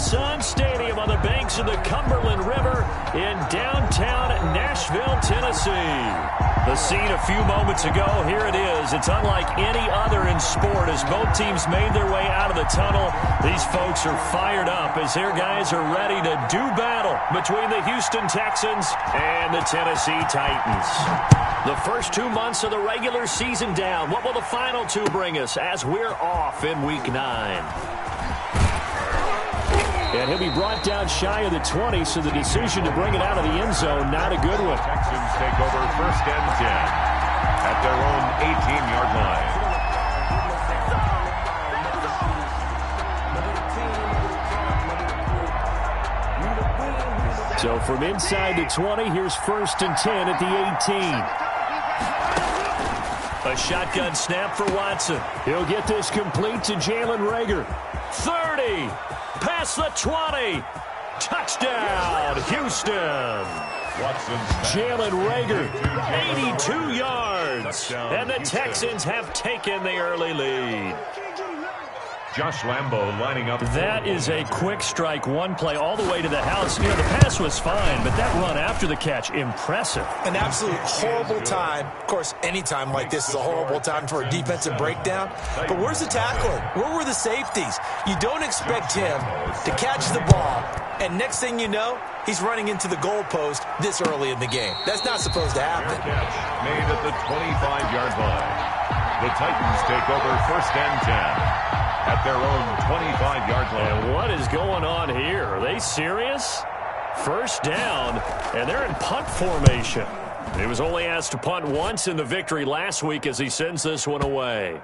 Nissan Stadium on the banks of the Cumberland River in downtown Nashville, Tennessee. The scene a few moments ago, here it is. It's unlike any other in sport as both teams made their way out of the tunnel. These folks are fired up as their guys are ready to do battle between the Houston Texans and the Tennessee Titans. The first 2 months of the regular season down. What will the final two bring us as we're off in Week 9? And he'll be brought down shy of the 20, so the decision to bring it out of the end zone, not a good one. Texans take over first and 10 at their own 18-yard line. So from inside the 20, here's first and 10 at the 18. A shotgun snap for Watson. He'll get this complete to Jalen Reagor. 30. Past the 20. Touchdown, Houston. Jalen Reagor, 82 yards. And the Texans have taken the early lead. Josh Lambo lining up. That is a quick strike, one play all the way to the house. You know, the pass was fine, but that run after the catch, impressive. An absolute horrible time. Of course, any time like this is a horrible time for a defensive breakdown. But where's the tackling? Where were the safeties? You don't expect him to catch the ball, and next thing you know, he's running into the goalpost this early in the game. That's not supposed to happen. Catch made at the 25-yard line. The Titans take over first and 10. At their own 25-yard line. And what is going on here? Are they serious? First down, and they're in punt formation. He was only asked to punt once in the victory last week as he sends this one away.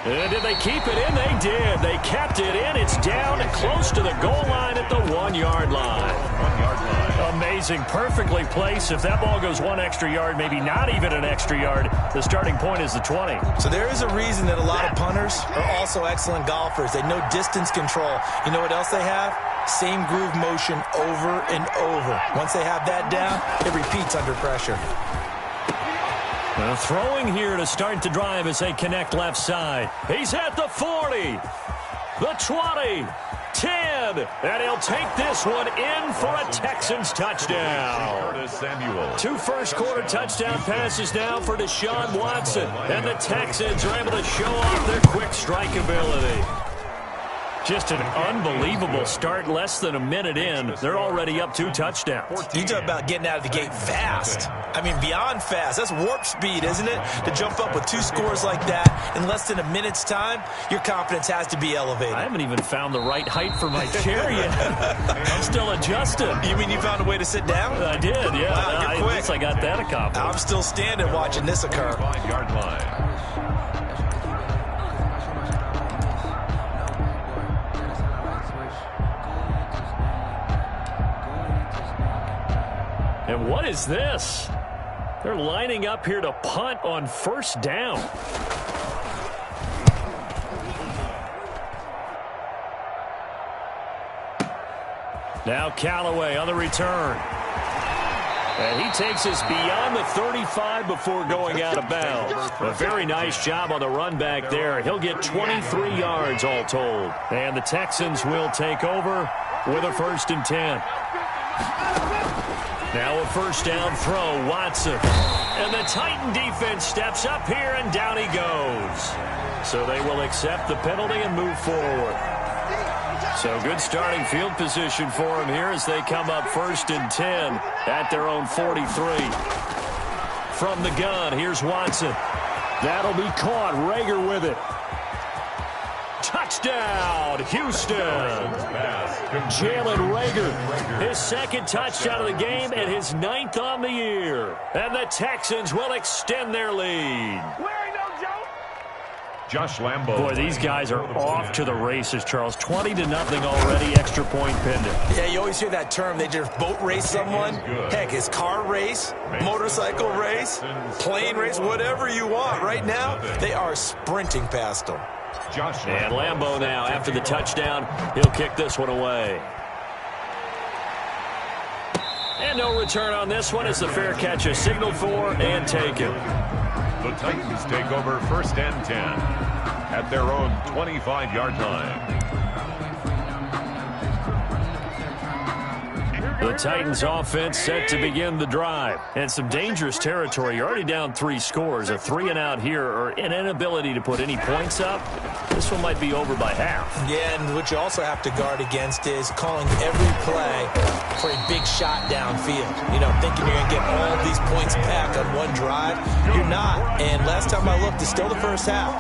And did they keep it in? They did. They kept it in. It's down close to the goal line at the 1-yard line. 1-yard line. Amazing. Perfectly placed. If that ball goes one extra yard, maybe not even an extra yard, the starting point is the 20. So there is a reason that a lot of punters are also excellent golfers. They know distance control. You know what else they have? Same groove motion over and over. Once they have that down, it repeats under pressure. Now throwing here to start the drive as they connect left side. He's at the 40, the 20, 10, and he'll take this one in for a Texans touchdown. Two first-quarter touchdown passes now for Deshaun Watson, and the Texans are able to show off their quick strike ability. Just an unbelievable start. Less than a minute in, they're already up 2 touchdowns. You talk about getting out of the gate fast. I mean, beyond fast. That's warp speed, isn't it? To jump up with 2 scores like that in less than a minute's time, your confidence has to be elevated. I haven't even found the right height for my chair yet. I'm still adjusting. You mean you found a way to sit down? I did, yeah. Wow, you're quick. At least I got that accomplished. I'm still standing watching this occur. 5-yard line. And what is this? They're lining up here to punt on first down. Now Callaway on the return. And he takes us beyond the 35 before going out of bounds. A very nice job on the run back there. He'll get 23 yards all told. And the Texans will take over with a first and 10. Now a first down throw, Watson. And the Titan defense steps up here, and down he goes. So they will accept the penalty and move forward. So good starting field position for him here as they come up first and 10 at their own 43. From the gun, here's Watson. That'll be caught. Reagor with it. Touchdown, Houston. Jalen Reagor, his second touchdown of the game and his 9th on the year. And the Texans will extend their lead. Josh Lambo. Boy, these guys are off to the races, Charles. 20-0 already, extra point pending. Yeah, you always hear that term. They just boat race someone. Heck, it's car race, motorcycle race, plane race, whatever you want. Right now, they are sprinting past them. And Lambo now, after the touchdown, he'll kick this one away. And no return on this one as the fair catch is signaled for and taken. The Titans take over first and 10 at their own 25-yard line. The Titans offense set to begin the drive. And some dangerous territory. You're already down 3 scores. A 3-and-out here or an inability to put any points up. This one might be over by half. Yeah, and what you also have to guard against is calling every play for a big shot downfield. You know, thinking you're going to get all of these points back on one drive. You're not. And last time I looked, it's still the first half.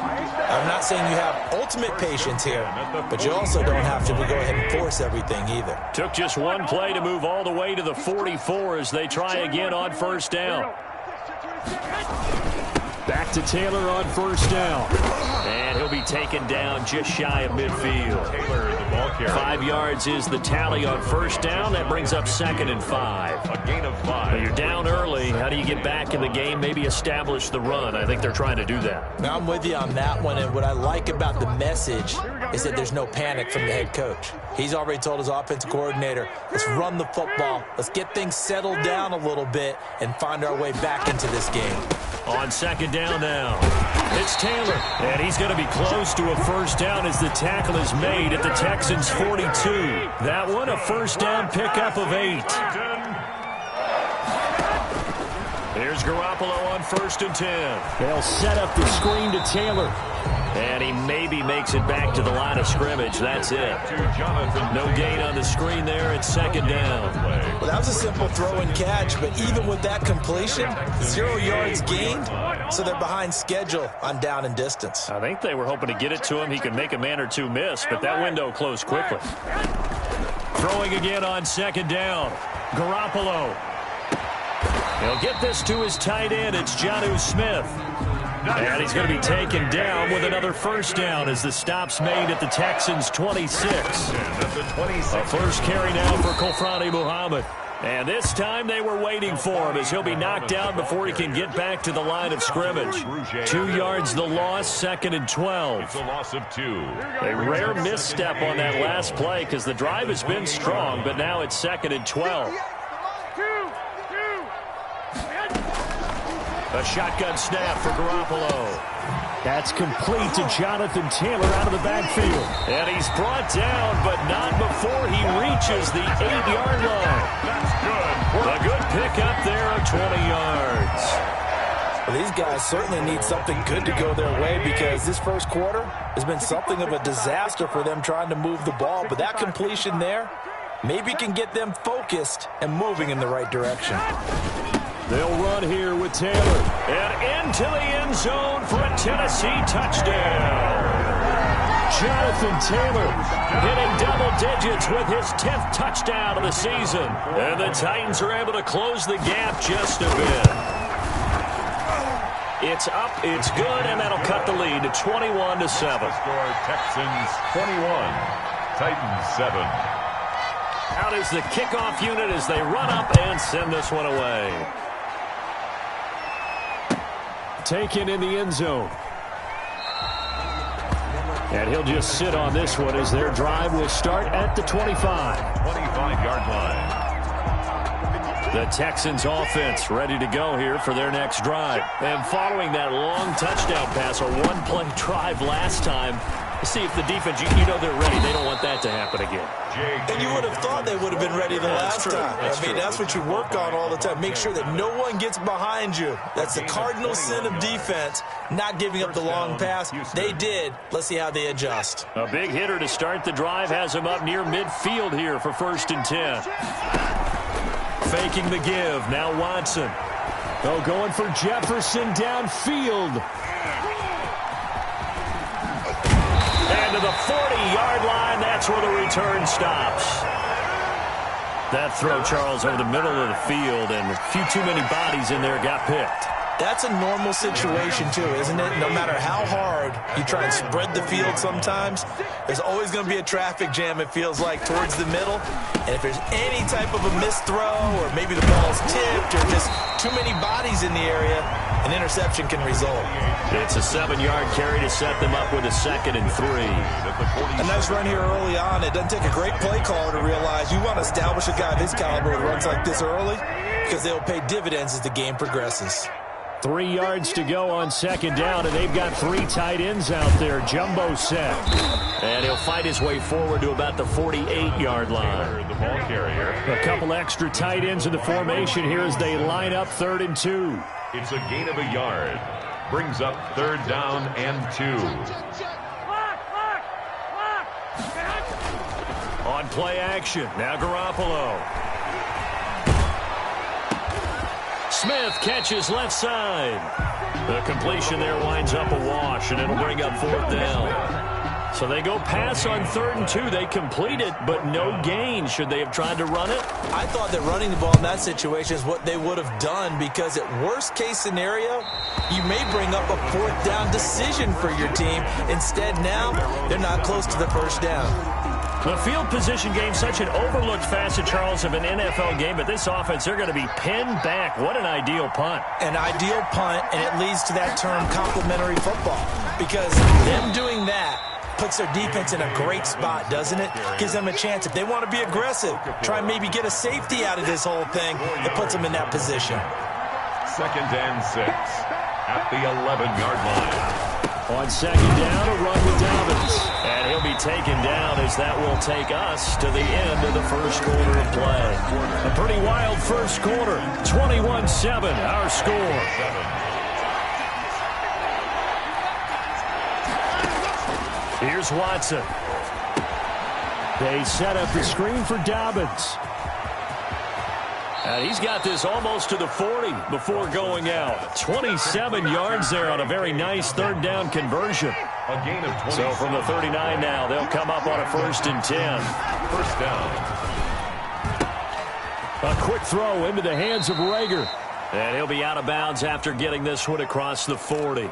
I'm not saying you have ultimate patience here, but you also don't have to go ahead and force everything either. Took just one play to move all the way to the 44 as they try again on first down. Back to Taylor on first down. And he'll be taken down just shy of midfield. Taylor, the ball carrier. 5 yards is the tally on first down. That brings up 2nd and 5. A gain of 5. But you're down early. How do you get back in the game? Maybe establish the run. I think they're trying to do that. Now, I'm with you on that one, and what I like about the message is that there's no panic from the head coach. He's already told his offensive coordinator, let's run the football. Let's get things settled down a little bit and find our way back into this game. On 2nd down now, it's Taylor. And he's going to be close to a first down as the tackle is made at the Texans' 42. That one, a first down pickup of 8. Here's Garoppolo on 1st and 10. They'll set up the screen to Taylor. And he maybe makes it back to the line of scrimmage. That's it. No gain on the screen there. It's 2nd down. Well, that was a simple throw and catch, but even with that completion, 0 yards gained, so they're behind schedule on down and distance. I think they were hoping to get it to him. He could make a man or two miss, but that window closed quickly. Throwing again on 2nd down. Garoppolo. He'll get this to his tight end. It's Jonnu Smith. And he's going to be taken down with another first down as the stop's made at the Texans' 26. A first carry now for Kofrani Muhammad. And this time they were waiting for him as he'll be knocked down before he can get back to the line of scrimmage. 2 yards the loss, 2nd and 12. It's a loss of 2. A rare misstep on that last play because the drive has been strong, but now it's 2nd and 12. A shotgun snap for Garoppolo. That's complete to Jonathan Taylor out of the backfield. And he's brought down, but not before he reaches the 8-yard line. That's good. A good pickup there of 20 yards. Well, these guys certainly need something good to go their way because this first quarter has been something of a disaster for them trying to move the ball. But that completion there maybe can get them focused and moving in the right direction. They'll run here with Taylor. And into the end zone for a Tennessee touchdown. Jonathan Taylor hitting double digits with his 10th touchdown of the season. And the Titans are able to close the gap just a bit. It's up, it's good, and that'll cut the lead to 21-7. Score Texans 21, Titans 7. Out is the kickoff unit as they run up and send this one away. Taken in the end zone. And he'll just sit on this one as their drive will start at the 25. 25-yard line. The Texans offense ready to go here for their next drive. And following that long touchdown pass, a one-play drive last time, see if the defense, you know they're ready. They don't want that to happen again. And you would have thought they would have been ready the last time. I mean, that's what you work on all the time. Make sure that no one gets behind you. That's the cardinal sin of defense, not giving up the long pass. They did. Let's see how they adjust. A big hitter to start the drive has him up near midfield here for 1st and 10. Faking the give. Now Watson. Oh, going for Jefferson downfield. And to the 40-yard line, that's where the return stops. That throw, Charles, over the middle of the field, and a few too many bodies in there got picked. That's a normal situation, too, isn't it? No matter how hard you try and spread the field sometimes, there's always going to be a traffic jam, it feels like, towards the middle. And if there's any type of a missed throw or maybe the ball's tipped or just too many bodies in the area, an interception can result. It's a 7-yard carry to set them up with a 2nd and 3. A nice run here early on. It doesn't take a great play caller to realize you want to establish a guy of his caliber who runs like this early because they'll pay dividends as the game progresses. 3 yards to go on second down, and they've got 3 tight ends out there. Jumbo set. And he'll fight his way forward to about the 48-yard line. The ball carrier. A couple extra tight ends in the formation here as they line up 3rd and 2. It's a gain of a yard. Brings up 3rd down and 2. On play action, now Garoppolo. Smith catches left side. The completion there winds up a wash, and it'll bring up 4th down. So they go pass on 3rd and 2. They complete it, but no gain. Should they have tried to run it? I thought that running the ball in that situation is what they would have done, because at worst case scenario, you may bring up a 4th down decision for your team. Instead, now they're not close to the 1st down. The field position game, such an overlooked facet, Charles, of an NFL game, but this offense, they're going to be pinned back. What an ideal punt. An ideal punt, and it leads to that term complementary football, because them doing that puts their defense in a great spot, doesn't it? Gives them a chance. If they want to be aggressive, try and maybe get a safety out of this whole thing, it puts them in that position. 2nd and 6 at the 11-yard line. On second down, a run with Dobbins. And he'll be taken down as that will take us to the end of the first quarter of play. A pretty wild first quarter. 21-7, our score. Here's Watson. They set up the screen for Dobbins. And he's got this almost to the 40 before going out. 27 yards there on a very nice 3rd down conversion. A gain of 20. So from the 39 now, they'll come up on a 1st and 10. 1st down. A quick throw into the hands of Rager. And he'll be out of bounds after getting this one across the 40.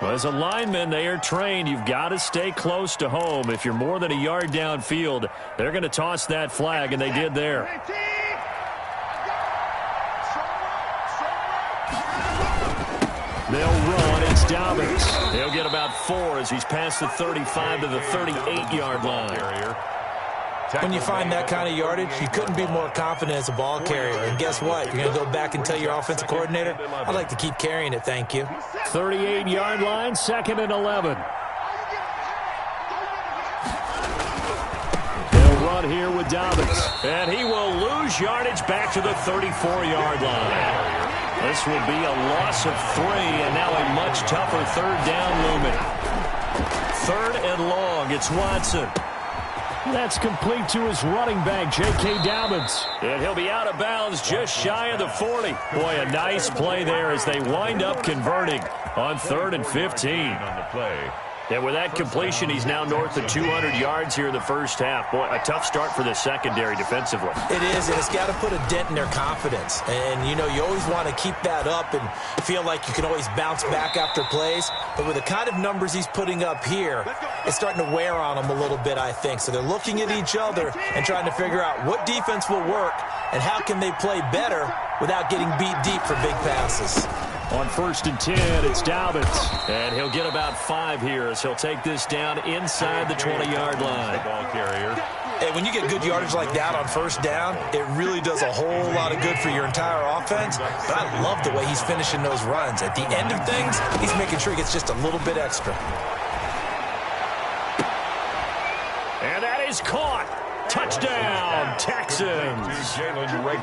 Well, as a lineman, they are trained. You've got to stay close to home. If you're more than a yard downfield, they're going to toss that flag, and they did there. They'll run. It's Dobbins. He'll get about 4 as he's past the 35 to the 38-yard line. When you find that kind of yardage, you couldn't be more confident as a ball carrier. And guess what? You're going to go back and tell your offensive coordinator, I'd like to keep carrying it, thank you. 38-yard line, 2nd and 11. They'll run here with Dobbins. And he will lose yardage back to the 34-yard line. This will be a loss of 3, and now a much tougher 3rd down looming. 3rd and long, it's Watson. That's complete to his running back, J.K. Dobbins. And he'll be out of bounds just shy of the 40. Boy, a nice play there as they wind up converting on 3rd and 15. On the play. And with that completion, he's now north of 200 yards here in the first half. Boy, a tough start for the secondary defensively. It is, and it's got to put a dent in their confidence. And, you know, you always want to keep that up and feel like you can always bounce back after plays. But with the kind of numbers he's putting up here, it's starting to wear on them a little bit, I think. So they're looking at each other and trying to figure out what defense will work and how can they play better without getting beat deep for big passes. On 1st and 10, it's Dobbins. And he'll get about 5 here as he'll take this down inside the 20-yard line. Ball carrier. Hey, when you get good yardage like that on 1st down, it really does a whole lot of good for your entire offense. But I love the way he's finishing those runs. At the end of things, he's making sure he gets just a little bit extra. And that is caught. Touchdown, Texans.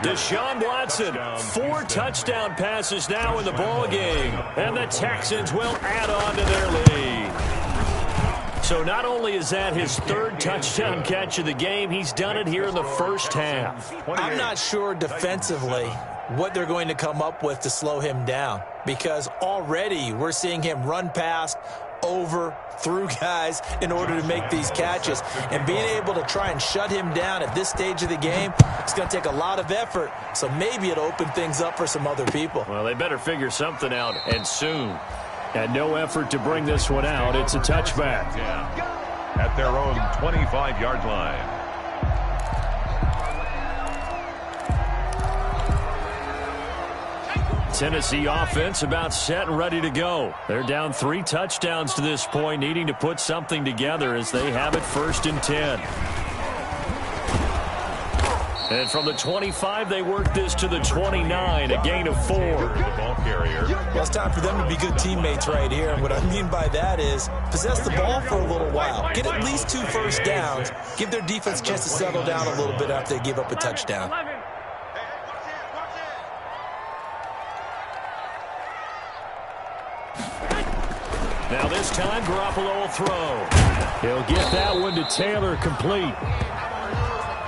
Deshaun Watson, 4 touchdown passes now in the ball game. And the Texans will add on to their lead. So not only is that his 3rd touchdown catch of the game, he's done it here in the first half. I'm not sure defensively what they're going to come up with to slow him down, because already we're seeing him run past, over, through guys in order to make these catches. And being able to try and shut him down at this stage of the game, it's going to take a lot of effort. So maybe it'll open things up for some other people. Well, they better figure something out, and soon. And no effort to bring this one out. It's a touchback. At their own 25-yard line. Tennessee offense about set and ready to go. They're down 3 touchdowns to this point, needing to put something together as they have it 1st and 10. And from the 25, they work this to the 29, a gain of 4. Well, it's time for them to be good teammates right here. And what I mean by that is possess the ball for a little while. Get at least 2 first downs. Give their defense a chance to settle down a little bit after they give up a touchdown. Now this time, Garoppolo will throw. He'll get that one to Taylor complete.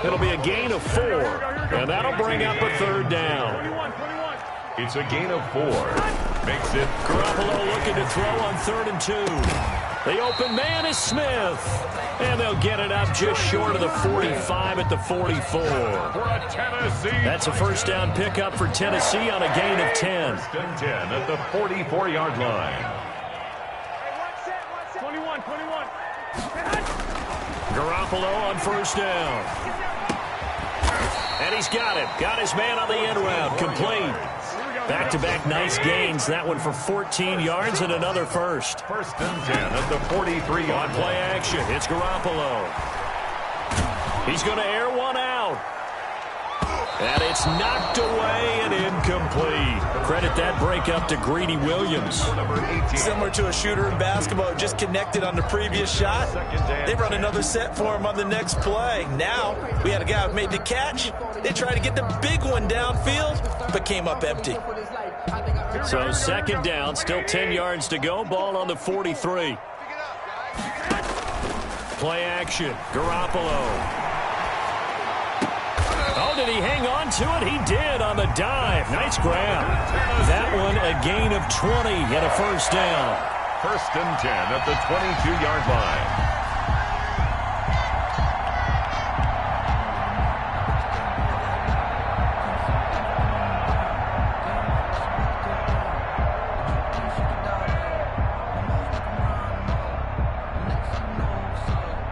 It'll be a gain of 4, and that'll bring up a 3rd down. It's a gain of 4. Makes it Garoppolo looking to throw on 3rd and 2. The open man is Smith, and they'll get it up just short of the 45 at the 44. That's a first down pickup for Tennessee on a gain of 10. First and 10 at the 44-yard line. 21. Garoppolo on first down. And he's got him. Got his man on the end route. Complete. Back-to-back nice gains. That one for 14 yards and another first. First and 10 at the 43-yard play action. It's Garoppolo. He's going to air one out. And it's knocked away and incomplete. Credit that breakup to Greedy Williams. Similar to a shooter in basketball who just connected on the previous shot. They run another set for him on the next play. Now, we had a guy who made the catch. They tried to get the big one downfield, but came up empty. So second down, still 10 yards to go. Ball on the 43. Play action. Garoppolo. Oh, did he hang on to it? He did on the dive. Nice grab. That one a gain of 20 and a first down. First and 10 at the 22-yard line.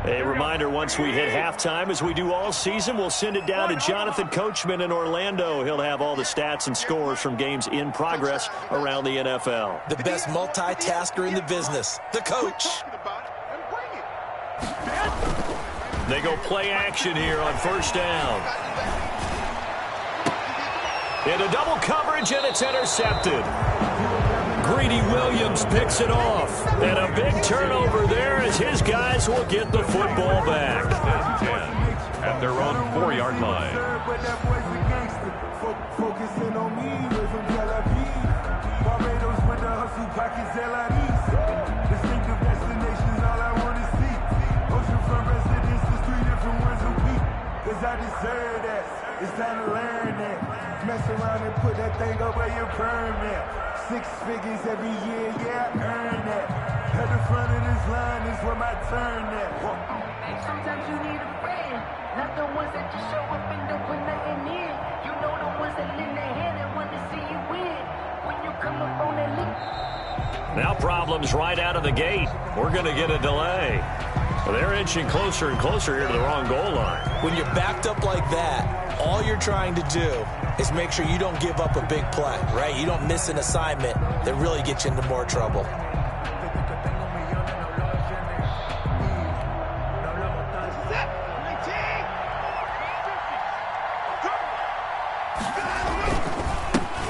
A reminder, once we hit halftime, as we do all season, we'll send it down to Jonathan Coachman in Orlando. He'll have all the stats and scores from games in progress around the NFL. The best multitasker in the business, the coach. They go play action here on first down. Into double coverage, and it's intercepted. Greedy Williams picks it off. And a big turnover there as his guys will get the football back. At their own 4-yard line. It's time to learn that. Mess around and put that thing over your permit. 6 figures every year, yeah, I earn that. At the front of this line is where my turn at. Sometimes you need a friend, not the ones that just show up and don't put nothing in. You know the ones that lend their hand and want to see you win. When you come up on that link. Now problems right out of the gate. We're going to get a delay. Well, they're inching closer and closer here to the wrong goal line. When you're backed up like that, all you're trying to do is make sure you don't give up a big play, right? You don't miss an assignment that really gets you into more trouble.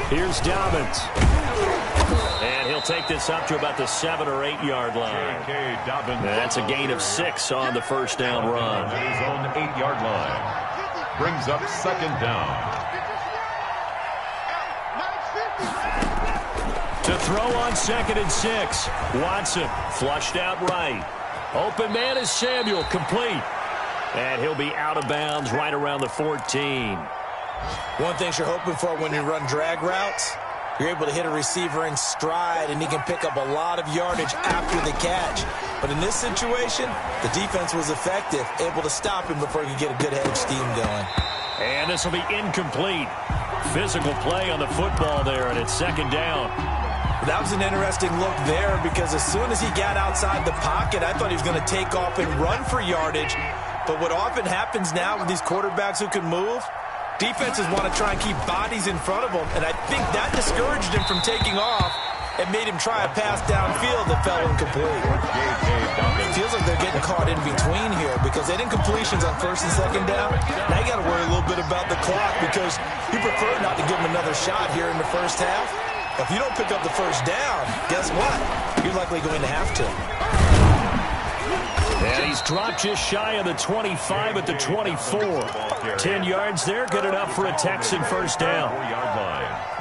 Here's Dobbins. And he'll take this up to about the 7 or 8 yard line. That's a gain of 6 on the first down run. At his own 8-yard line. Brings up second down. To throw on 2nd and 6. Watson flushed out right. Open man is Samuel, complete. And he'll be out of bounds right around the 14. One thing you're hoping for when you run drag routes, you're able to hit a receiver in stride, and he can pick up a lot of yardage after the catch. But in this situation, the defense was effective, able to stop him before he could get a good head of steam going. And this will be incomplete. Physical play on the football there, and it's second down. That was an interesting look there, because as soon as he got outside the pocket, I thought he was going to take off and run for yardage. But what often happens now with these quarterbacks who can move, defenses want to try and keep bodies in front of them, and I think that discouraged him from taking off and made him try a pass downfield that fell incomplete. Feels like they're getting caught in between here because they didn't completions on first and second down. Now you got to worry a little bit about the clock because you prefer not to give them another shot here in the first half. If you don't pick up the first down, guess what? You're likely going to have to. And he's dropped just shy of the 25 at the 24. 10 yards there, good enough for a Texan first down.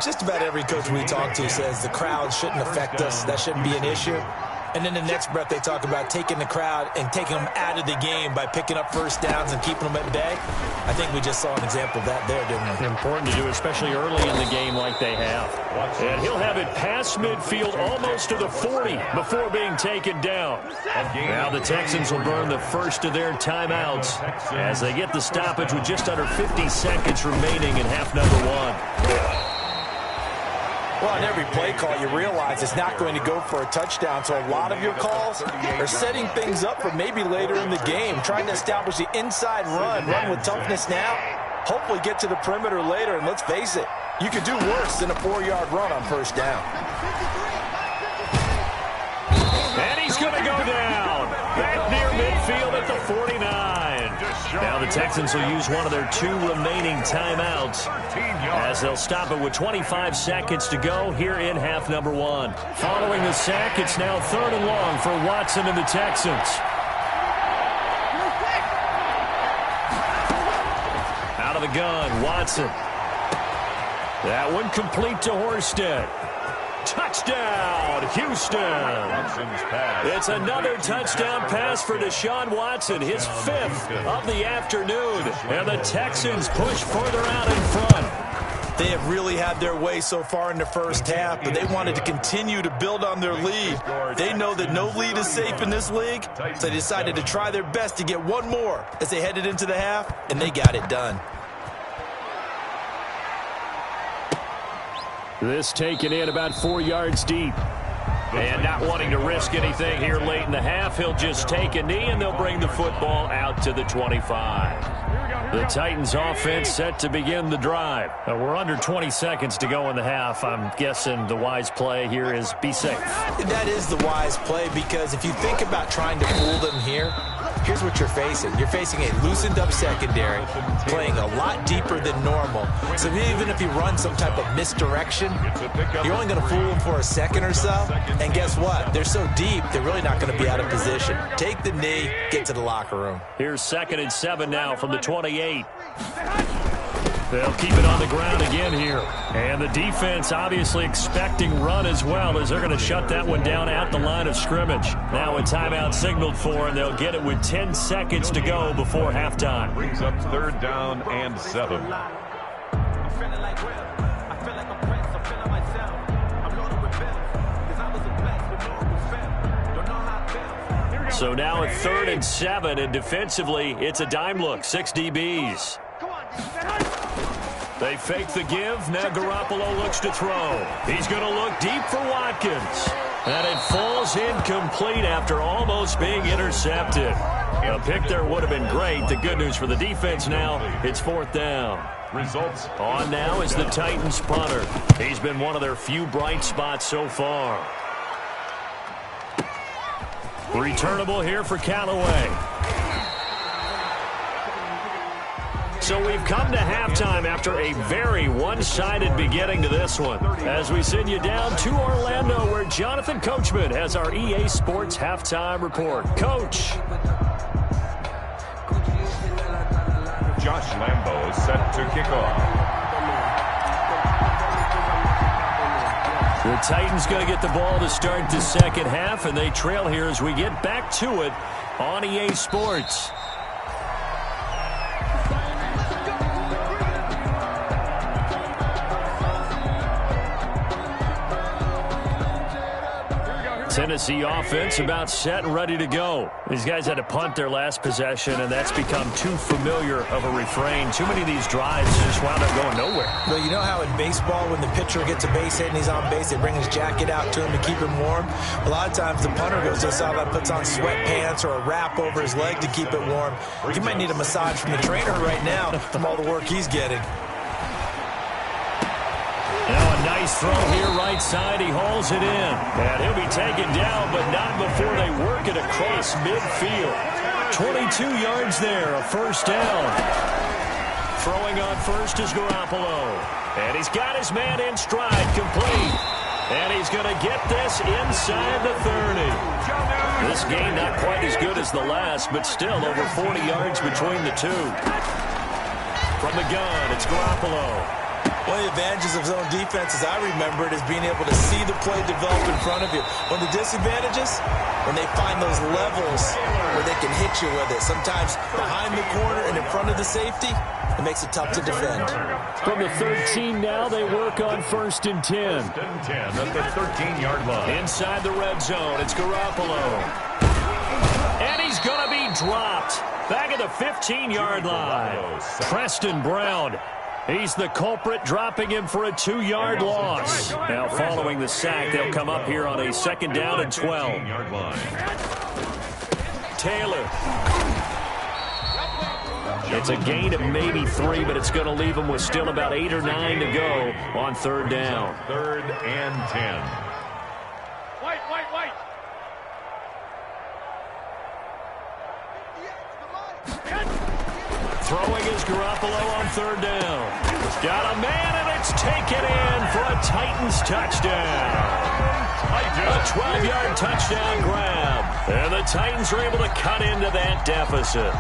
Just about every coach we talk to says the crowd shouldn't affect us. That shouldn't be an issue. And then the next breath they talk about taking the crowd and taking them out of the game by picking up first downs and keeping them at bay. I think we just saw an example of that there, didn't we? Important to do, especially early in the game like they have. And he'll have it past midfield almost to the 40 before being taken down. Now the Texans will burn the first of their timeouts as they get the stoppage with just under 50 seconds remaining in half number one. Well, on every play call, you realize it's not going to go for a touchdown, so a lot of your calls are setting things up for maybe later in the game, trying to establish the inside run with toughness now, hopefully get to the perimeter later, and let's face it, you could do worse than a 4-yard run on first down. And he's going to go down, back near midfield at the 49. Now the Texans will use one of their 2 remaining timeouts as they'll stop it with 25 seconds to go here in half number one. Following the sack, it's now 3rd and long for Watson and the Texans. Out of the gun, Watson. That one complete to Horsted. Touchdown, Houston. It's another touchdown pass for Deshaun Watson, his 5th of the afternoon. And the Texans push further out in front. They have really had their way so far in the first half, but they wanted to continue to build on their lead. They know that no lead is safe in this league, so they decided to try their best to get one more as they headed into the half, and they got it done. This taken in about 4 yards deep. And not wanting to risk anything here late in the half, he'll just take a knee and they'll bring the football out to the 25. The Titans offense set to begin the drive. We're under 20 seconds to go in the half. I'm guessing the wise play here is be safe. That is the wise play because if you think about trying to fool them here, here's what you're facing. You're facing a loosened up secondary, playing a lot deeper than normal. So even if you run some type of misdirection, you're only going to fool them for a second or so. And guess what? They're so deep, they're really not going to be out of position. Take the knee, get to the locker room. Here's 2nd and 7 now from the 28. They'll keep it on the ground again here. And the defense obviously expecting run as well as they're going to shut that one down at the line of scrimmage. Now a timeout signaled for, and they'll get it with 10 seconds to go before halftime. Brings up 3rd down and 7. So now a 3rd and 7, and defensively, it's a dime look. 6 DBs. They fake the give. Now Garoppolo looks to throw. He's going to look deep for Watkins. And it falls incomplete after almost being intercepted. A pick there would have been great. The good news for the defense now, it's 4th down. Results. On now is the Titans punter. He's been one of their few bright spots so far. Returnable here for Callaway. So we've come to halftime after a very one-sided beginning to this one. As we send you down to Orlando, where Jonathan Coachman has our EA Sports halftime report. Coach. Josh Lambo is set to kick off. The Titans going to get the ball to start the second half, and they trail here as we get back to it on EA Sports. Tennessee offense about set and ready to go. These guys had to punt their last possession, and that's become too familiar of a refrain. Too many of these drives just wound up going nowhere. Well, you know how in baseball, when the pitcher gets a base hit and he's on base, they bring his jacket out to him to keep him warm? A lot of times the punter goes to the sideline, puts on sweatpants or a wrap over his leg to keep it warm. He might need a massage from the trainer right now from all the work he's getting. Now a nice Nice throw here right side. He hauls it in. And he'll be taken down, but not before they work it across midfield. 22 yards there, a first down. Throwing on first is Garoppolo. And he's got his man in stride, complete. And he's going to get this inside the 30. This game not quite as good as the last, but still over 40 yards between the two. From the gun, it's Garoppolo. One of the advantages of zone defense, as I remember it, is being able to see the play develop in front of you. One of the disadvantages, when they find those levels where they can hit you with it. Sometimes behind the corner and in front of the safety, it makes it tough to defend. From the 13 now, they work on 1st and 10. 1st and 10 at the 13-yard line. Inside the red zone, it's Garoppolo. And he's going to be dropped. Back at the 15-yard line. Preston Brown. He's the culprit, dropping him for a 2-yard loss. Now following the sack, they'll come up here on a 2nd down and 12. Taylor. It's a gain of maybe 3, but it's going to leave them with still about 8 or 9 to go on 3rd down. 3rd and 10. White. Throwing is Garoppolo on 3rd down. Got a man, and it's taken in for a Titans touchdown. A 12-yard touchdown grab. And the Titans are able to cut into that deficit.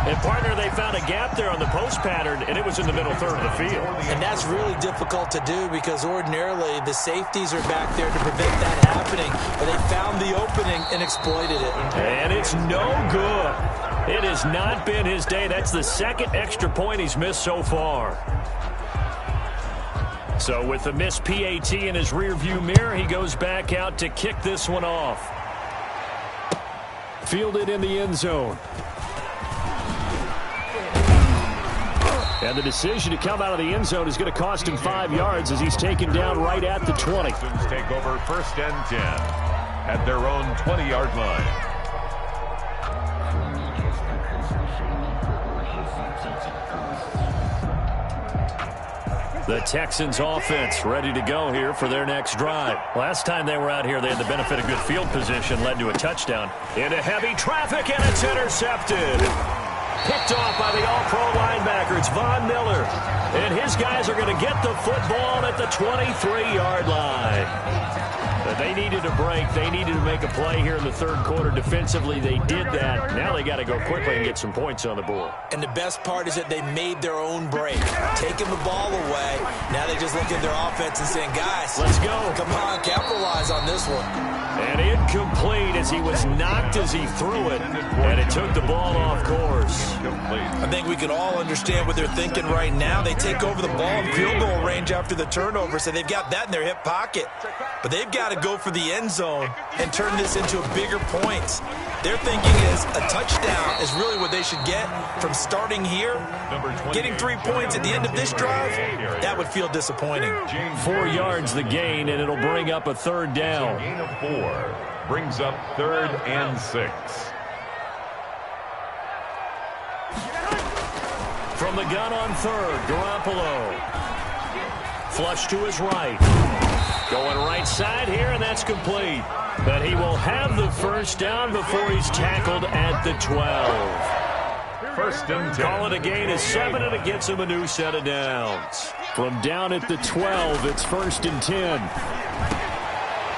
And, partner, they found a gap there on the post pattern, and it was in the middle third of the field. And that's really difficult to do because ordinarily the safeties are back there to prevent that happening. But they found the opening and exploited it. And it's no good. It has not been his day. That's the 2nd extra point he's missed so far. So with the missed PAT in his rearview mirror, he goes back out to kick this one off. Fielded in the end zone. And the decision to come out of the end zone is going to cost him 5 yards as he's taken down right at the 20. Take over 1st and 10 at their own 20-yard line. The Texans offense ready to go here for their next drive. Last time they were out here, they had the benefit of good field position, led to a touchdown. Into heavy traffic, and it's intercepted. Picked off by the all-pro linebacker. It's Von Miller. And his guys are going to get the football at the 23-yard line. But they needed a break. They needed to make a play here in the 3rd quarter. Defensively, they did that. Now they got to go quickly and get some points on the board. And the best part is that they made their own break. Taking the ball away. Now they just look at their offense and saying, guys, let's go. Come on, capitalize on this one. And incomplete as he was knocked as he threw it. And it took the ball off course. I think we can all understand what they're thinking right now. They take over the ball in field goal range after the turnover, so they've got that in their hip pocket. But they've got to go for the end zone and turn this into a bigger points. Their thinking is a touchdown is really what they should get from starting here. Getting 3 points at the end of this drive, that would feel disappointing. 4 yards the gain, and it'll bring up a 3rd down. Gain of 4 brings up 3rd and 6. From the gun on 3rd, Garoppolo. Flush to his right. Going right side here, and that's complete. But he will have the first down before he's tackled at the 12. 1st and 10. Call it a gain of 7, and it gets him a new set of downs. From down at the 12, it's 1st and 10.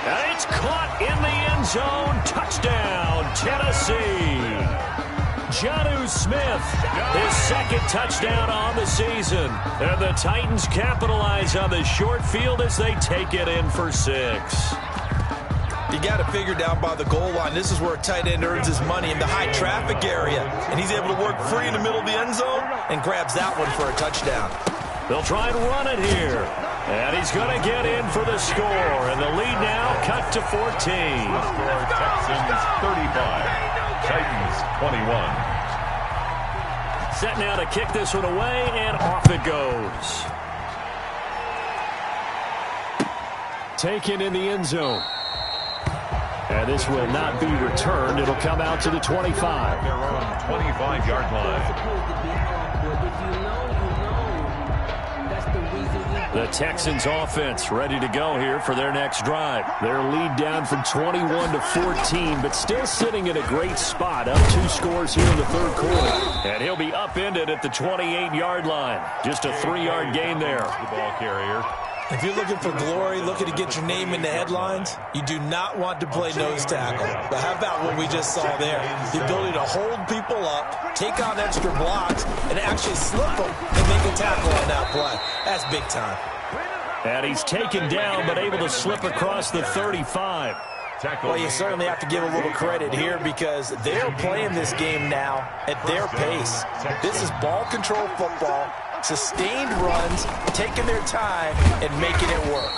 And it's caught in the end zone. Touchdown, Tennessee. Jonnu Smith, his 2nd touchdown on the season. And the Titans capitalize on the short field as they take it in for 6. You got to figure down by the goal line. This is where a tight end earns his money in the high traffic area. And he's able to work free in the middle of the end zone and grabs that one for a touchdown. They'll try and run it here. And he's going to get in for the score. And the lead now cut to 14. Texans 35. Titans 21. Set now to kick this one away, and off it goes. Taken in the end zone. And this will not be returned. It'll come out to the 25. Their own 25-yard line. The Texans offense ready to go here for their next drive. Their lead down from 21 to 14, but still sitting in a great spot. Up 2 scores here in the third quarter. And he'll be upended at the 28-yard line. Just a 3-yard gain there. The ball carrier. If you're looking for glory, looking to get your name in the headlines, you do not want to play nose tackle. But how about what we just saw there? The ability to hold people up, take on extra blocks, and actually slip them and make a tackle on that play. That's big time. And he's taken down, but able to slip across the 35. Well, you certainly have to give a little credit here because they're playing this game now at their pace. This is ball control football. Sustained runs, taking their time, and making it work.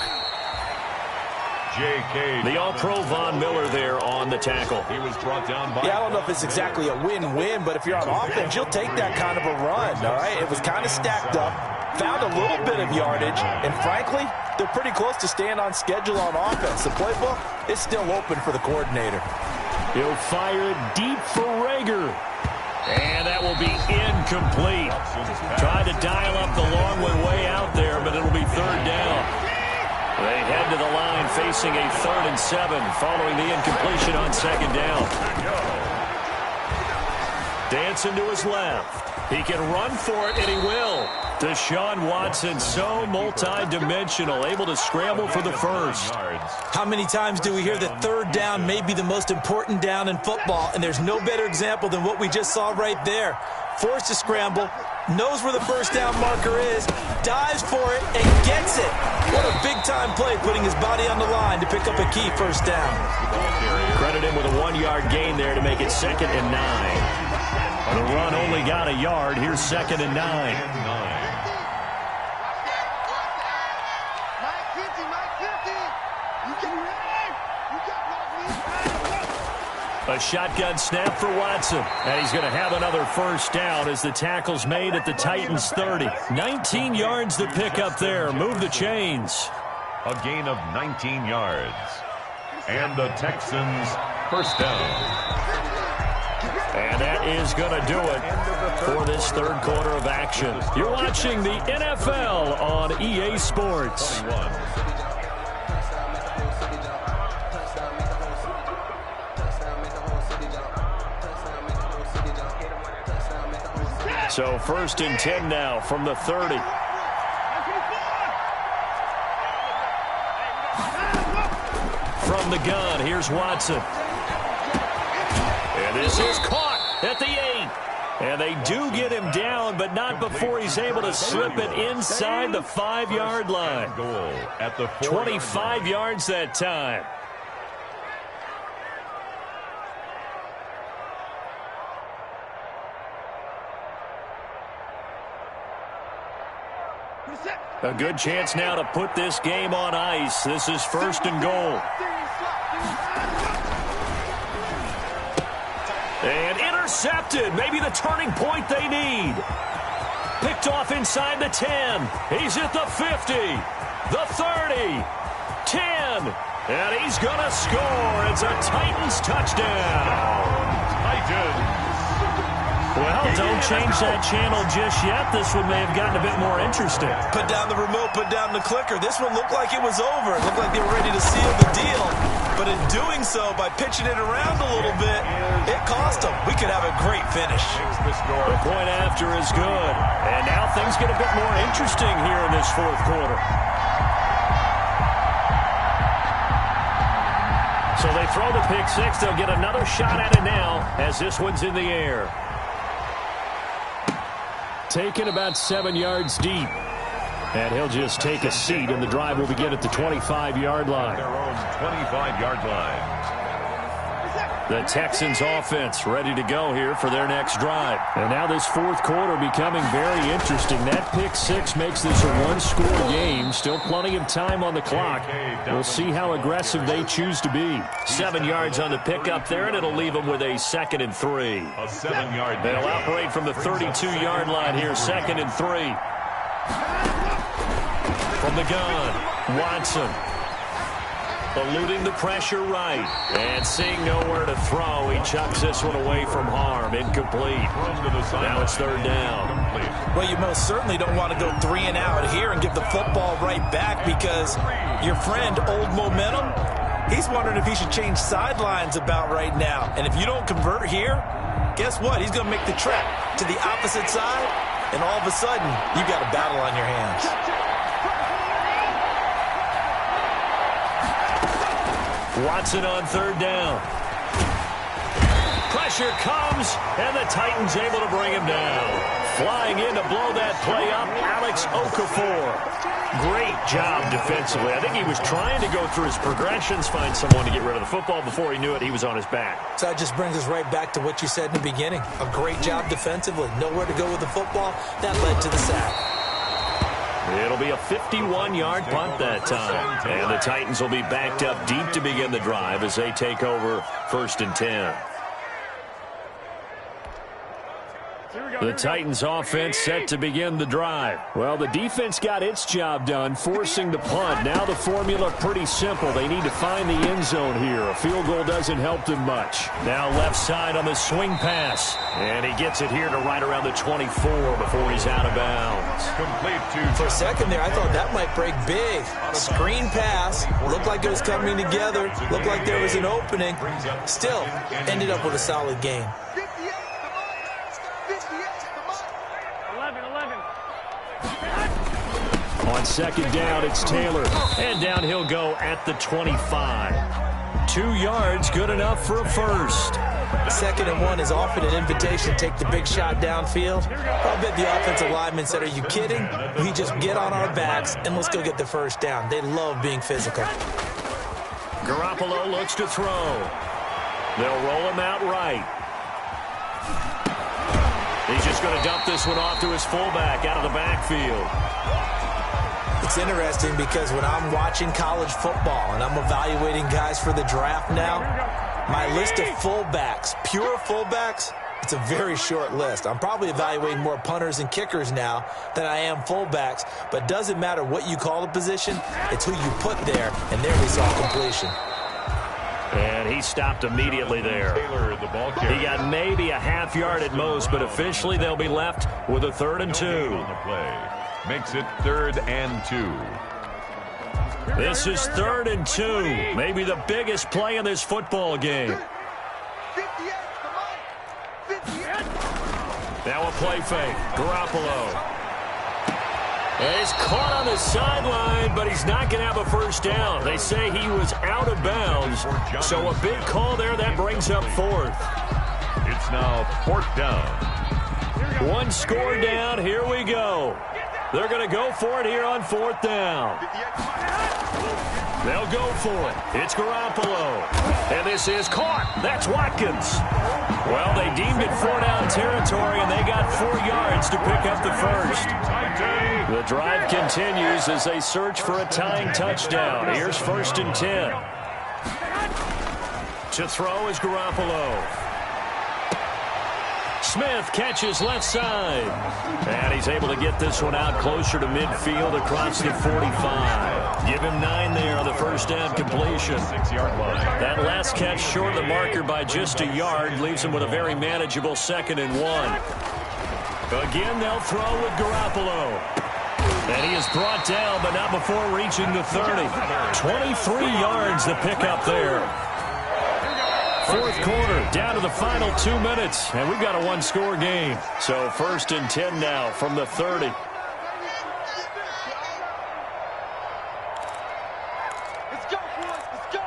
J.K. The All-Pro Von Miller there on the tackle. He was brought down by... Yeah, I don't know if it's exactly a win-win, but if you're on offense, you'll take that kind of a run, all right? It was kind of stacked up, found a little bit of yardage, and frankly, they're pretty close to staying on schedule on offense. The playbook is still open for the coordinator. He'll fire it deep for Rager. And that will be incomplete. Tried to dial up the long one way out there, but it'll be third down. They head to the line facing a 3rd and 7 following the incompletion on 2nd down. Dancing to his left. He can run for it, and he will. Deshaun Watson, so multi-dimensional, able to scramble for the first. How many times do we hear that third down may be the most important down in football, and there's no better example than what we just saw right there. Forced to scramble, knows where the first down marker is, dives for it, and gets it. What a big-time play, putting his body on the line to pick up a key first down. Credit him with a 1-yard gain there to make it 2nd and 9. The run only got a yard. Here's 2nd and 9. A shotgun snap for Watson. And he's going to have another first down as the tackle's made at the Titans' 30. 19 yards to pick up there. Move the chains. A gain of 19 yards. And the Texans first down. And that is going to do it for this third quarter of action. You're watching the NFL on EA Sports. 21. So 1st and 10 now from the 30. From the gun, here's Watson. And this is caught at the 8. And they do get him down, but not before he's able to slip it inside the 5-yard line. Goal at the 25 yards that time. A good chance now to put this game on ice. This is 1st and goal. And intercepted. Maybe the turning point they need. Picked off inside the 10. He's at the 50. The 30. 10. And he's going to score. It's a Titans touchdown. Titans. Well, don't change that channel just yet. This one may have gotten a bit more interesting. Put down the remote, put down the clicker. This one looked like it was over. It looked like they were ready to seal the deal. But in doing so, by pitching it around a little bit, it cost them. We could have a great finish. The point after is good. And now things get a bit more interesting here in this fourth quarter. So they throw the pick six. They'll get another shot at it now as this one's in the air. Taken about 7 yards deep. And he'll just take a seat, and the drive will begin at the 25-yard line. Their own 25-yard line. The Texans offense ready to go here for their next drive. And now this fourth quarter becoming very interesting. That pick six makes this a one-score game. Still plenty of time on the clock. We'll see how aggressive they choose to be. 7 yards on the pickup there, and it'll leave them with a 2nd and 3. A 7-yard. They'll operate from the 32-yard line here, 2nd and 3. From the gun, Watson. eluding the pressure right. And seeing nowhere to throw, he chucks this one away from harm. Incomplete. Now it's third down. Well, you most certainly don't want to go 3 and out here and give the football right back, because your friend, Old Momentum, he's wondering if he should change sidelines about right now. And if you don't convert here, guess what? He's going to make the trek to the opposite side, and all of a sudden, you've got a battle on your hands. Watson on third down. Pressure comes, and the Titans able to bring him down. Flying in to blow that play up, Alex Okafor. Great job defensively. I think he was trying to go through his progressions, find someone to get rid of the football. Before he knew it, he was on his back. So that just brings us right back to what you said in the beginning. A great job defensively. Nowhere to go with the football. That led to the sack. It'll be a 51-yard punt that time. And the Titans will be backed up deep to begin the drive as they take over 1st and 10. The Titans offense set to begin the drive. Well, the defense got its job done, forcing the punt. Now the formula pretty simple. They need to find the end zone here. A field goal doesn't help them much. Now left side on the swing pass. And he gets it here to right around the 24 before he's out of bounds. For a second there, I thought that might break big. Screen pass. Looked like it was coming together. Looked like there was an opening. Still, ended up with a solid game. On second down, it's Taylor. And down he'll go at the 25. 2 yards, good enough for a first. 2nd and 1 is often an invitation to take the big shot downfield. I'll bet the offensive lineman said, "Are you kidding? We just get on our backs and let's go get the first down." They love being physical. Garoppolo looks to throw. They'll roll him out right. He's just going to dump this one off to his fullback out of the backfield. It's interesting because when I'm watching college football and I'm evaluating guys for the draft now, my list of fullbacks, pure fullbacks, it's a very short list. I'm probably evaluating more punters and kickers now than I am fullbacks, but it doesn't matter what you call the position, it's who you put there, and there we saw completion. And he stopped immediately there. He got maybe a half yard at most, but officially they'll be left with a 3rd and 2. Makes it 3rd and 2. This is 3rd and 2. Maybe the biggest play in this football game. Now a play fake. Garoppolo. He's caught on the sideline, but he's not going to have a first down. They say he was out of bounds, so a big call there. That brings up 4th. It's now 4th down. 1 score down. Here we go. They're going to go for it here on 4th down. They'll go for it. It's Garoppolo. And this is caught. That's Watkins. Well, they deemed it 4-down territory, and they got 4 yards to pick up the first. The drive continues as they search for a tying touchdown. Here's 1st and 10. To throw is Garoppolo. Smith catches left side. And he's able to get this one out closer to midfield across the 45. Give him 9 there on the first down completion. 6-yard line. That last catch short of the marker by just a yard leaves him with a very manageable 2nd and 1. Again, they'll throw with Garoppolo. And he is brought down, but not before reaching the 30. 23 yards to pick up there. 4th quarter, down to the final 2 minutes, and we've got a 1-score game. So 1st and 10 now from the 30. Let's go, boys, let's go.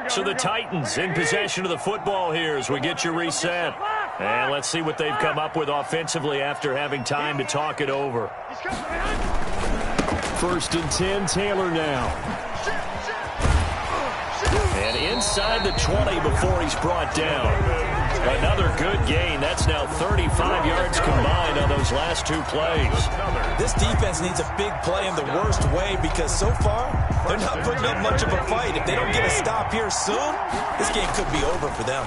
So the Titans in possession of the football here as we get you reset. And let's see what they've come up with offensively after having time to talk it over. 1st and 10, Taylor now. And inside the 20 before he's brought down. Another good gain. That's now 35 yards combined on those last 2 plays. This defense needs a big play in the worst way because so far, they're not putting up much of a fight. If they don't get a stop here soon, this game could be over for them.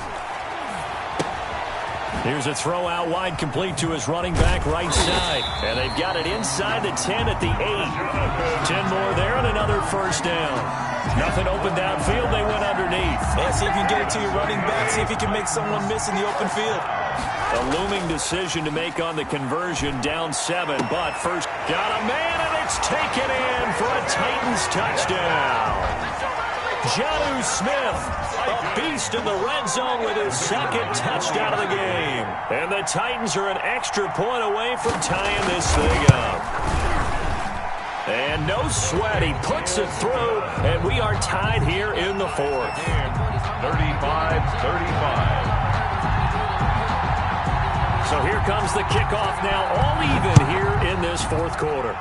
Here's a throw out wide, complete to his running back right side. And they've got it inside the 10 at the 8. 10 more there and another first down. Nothing open downfield. They went underneath. Yeah, see if you can get it to your running back. See if you can make someone miss in the open field. A looming decision to make on the conversion, down 7. But first, got a man, and it's taken in for a Titans touchdown. Jonnu Smith, a beast in the red zone with his second touchdown of the game. And the Titans are an extra point away from tying this thing up. And no sweat, he puts it through, and we are tied here in the 4th. 35-35. So here comes the kickoff now, all even here in this 4th quarter.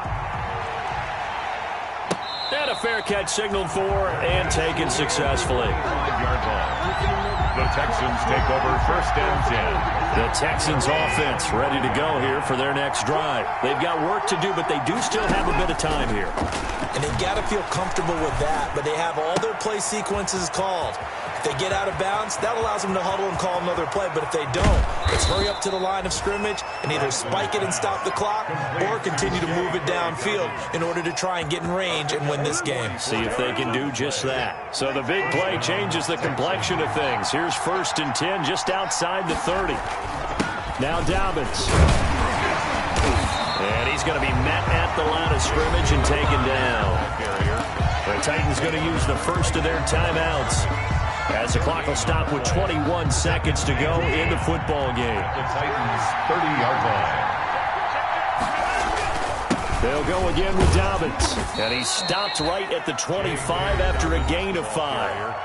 And a fair catch signaled for and taken successfully. 5-yard line. The Texans take over first and 10. The Texans offense ready to go here for their next drive. They've got work to do, but they do still have a bit of time here. And they've got to feel comfortable with that, but they have all their play sequences called. If they get out of bounds, that allows them to huddle and call another play. But if they don't, let's hurry up to the line of scrimmage and either spike it and stop the clock or continue to move it downfield in order to try and get in range and win this game. See if they can do just that. So the big play changes the complexion of things. Here's first and 10 just outside the 30. Now Dobbins. And he's going to be met at the line of scrimmage and taken down. The Titans going to use the first of their timeouts, as the clock will stop with 21 seconds to go in the football game. The Titans 30-yard line. They'll go again with Dobbins. And he stopped right at the 25 after a gain of 5.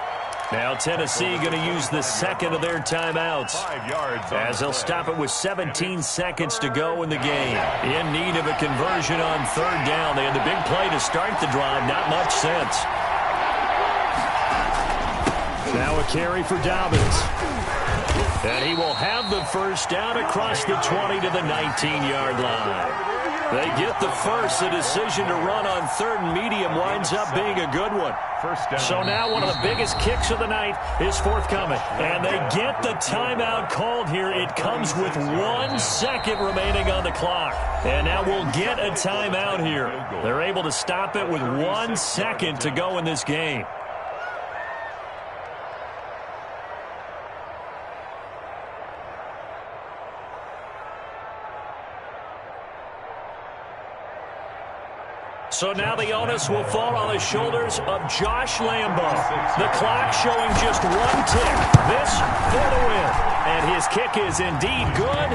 Now Tennessee going to use the second of their timeouts, 5 yards as they'll stop it with 17 seconds to go in the game. In need of a conversion on 3rd down. They had the big play to start the drive. Not much sense. Now a carry for Dobbins. And he will have the first down across the 20 to the 19-yard line. They get the first. The decision to run on 3rd and medium winds up being a good one. First down. So now one of the biggest kicks of the night is forthcoming. And they get the timeout called here. It comes with 1 second remaining on the clock. And now we'll get a timeout here. They're able to stop it with 1 second to go in this game. So now the onus will fall on the shoulders of Josh Lambo. The clock showing just 1 tick. This for the win. And his kick is indeed good.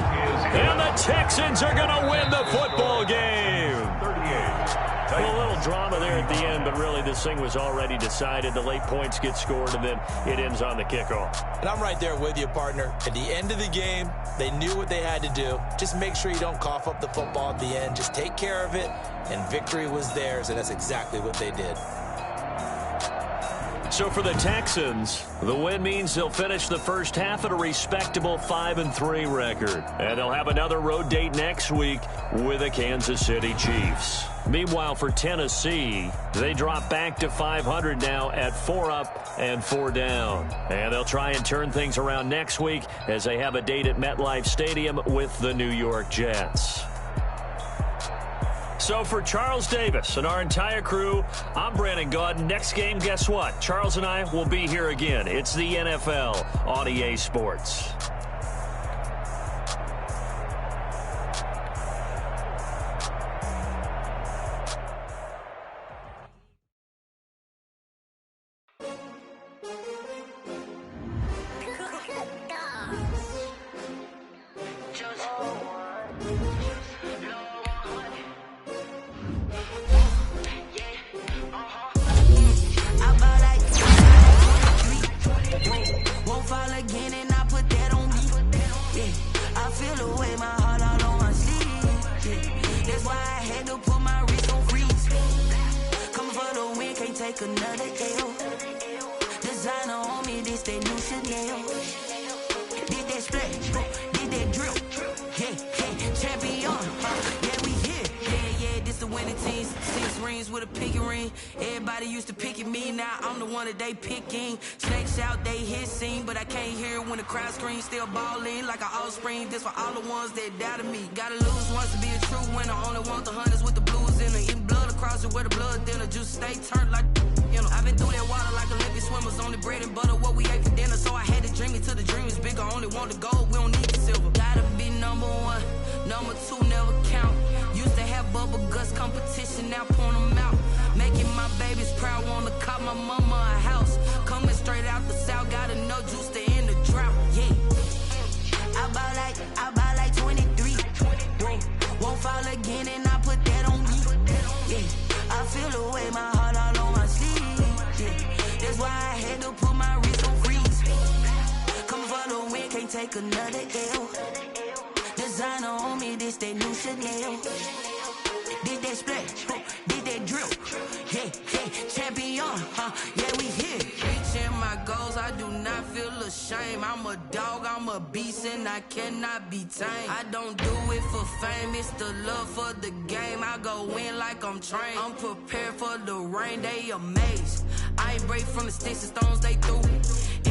And the Texans are going to win the football game. 38. A little drama there at the end, but really this thing was already decided. The late points get scored, and then it ends on the kickoff. And I'm right there with you, partner. At the end of the game, they knew what they had to do. Just make sure you don't cough up the football at the end. Just take care of it, and victory was theirs, and that's exactly what they did. So for the Texans, the win means they'll finish the first half at a respectable 5-3 record. And they'll have another road date next week with the Kansas City Chiefs. Meanwhile, for Tennessee, they drop back to 500 now at 4 up and 4 down. And they'll try and turn things around next week as they have a date at MetLife Stadium with the New York Jets. So for Charles Davis and our entire crew, I'm Brandon Gaud. Next game, guess what? Charles and I will be here again. It's the NFL on EA Sports. With with a pinky ring. Everybody used to pick at me, now I'm the one that they picking. Snakes out, they hissing, but I can't hear when the crowd screams. Still balling like an offspring. This for all the ones that doubted me. Gotta lose once to be a true winner. Only want the hunters with the blues in it. Eating blood across it where the blood thinner. Juice stay turned like, you know. I've been through that water like Olympic swimmers. Only bread and butter, what we ate for dinner. So I had to dream it till the dream is bigger. Only want the gold, we don't need the silver. Gotta be number one, number two never count. Used to have bubble guts competition, now point them out. Making my babies proud, wanna cop my mama a house. Coming straight out the south, gotta know juice to end the drought, yeah. I buy like 23. Won't fall again and I put that on me, yeah. I feel the way, my heart all on my sleeve, yeah. That's why I had to put my wrist on freeze. Coming for the win, can't take another L. Designer on me, this that new Chanel. Did that splash, did that drill, yeah, champion, yeah, we here. Reaching my goals, I do not feel ashamed. I'm a dog, I'm a beast, and I cannot be tamed. I don't do it for fame, it's the love for the game. I go in like I'm trained. I'm prepared for the rain, they amazed. I ain't break from the sticks and stones they threw.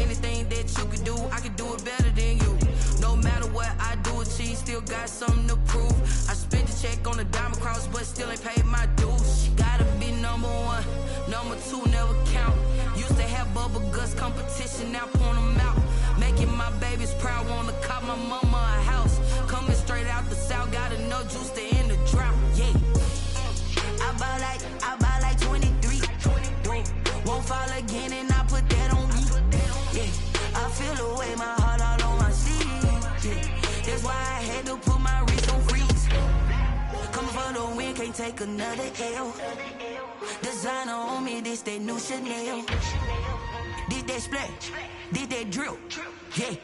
Anything that you could do, I could do it better than you. No matter what I do, achieve, still got something to prove. I spent the check on the diamond cross, but still ain't paid my dues. Gotta be number one, number two never count. Used to have bubble guts competition, now point them out. Making my babies proud, wanna cop my mama a house. Coming straight out the south, gotta know juice to end the drought, yeah. I buy like 23. Won't fall again and I put that on me, yeah. I feel the way, my heart all on my sleeve, yeah. That's why I had to put my wrist on freeze. Coming for the win, can't take another L. Designer on me, this that new Chanel. Did that splash, did that drill, yeah,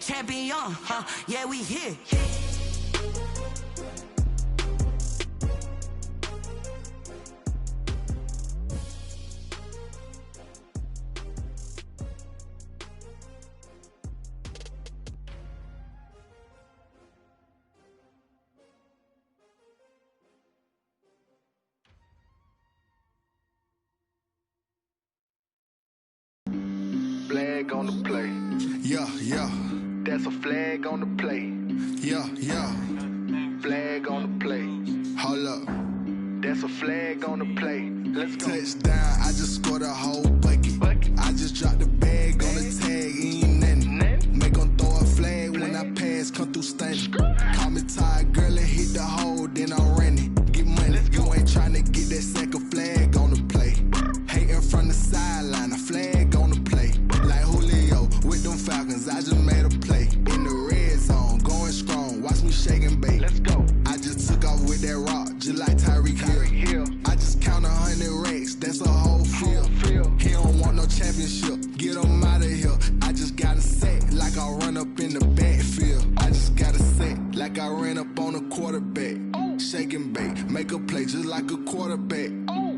champion, yeah, we here. Flag on the play. Yeah. That's a flag on the play. Yeah. Flag on the play. Hold up. That's a flag on the play. Let's go. Touchdown, I just scored a whole bucket. I just dropped the bag on the tag, ain't nothing. Make 'em throw a flag when I pass, come through stunning. Call me tired, girl, and hit the hole, then I'm running. Get money, you ain't tryna get that second flag on the play. Hating from the sideline, a flag on the play. Like Julio with them Falcons, I just made a play. In the red zone, going strong, watch me shake and bake. Let's go. I just took off with that rock, just like Tyreek Hill. I just count 100 racks, that's a whole field. He don't want no championship, get him out of here. I just got a set, like I run up in the backfield. I just got a set, like I ran up on a quarterback. Shake and bake, make a play just like a quarterback.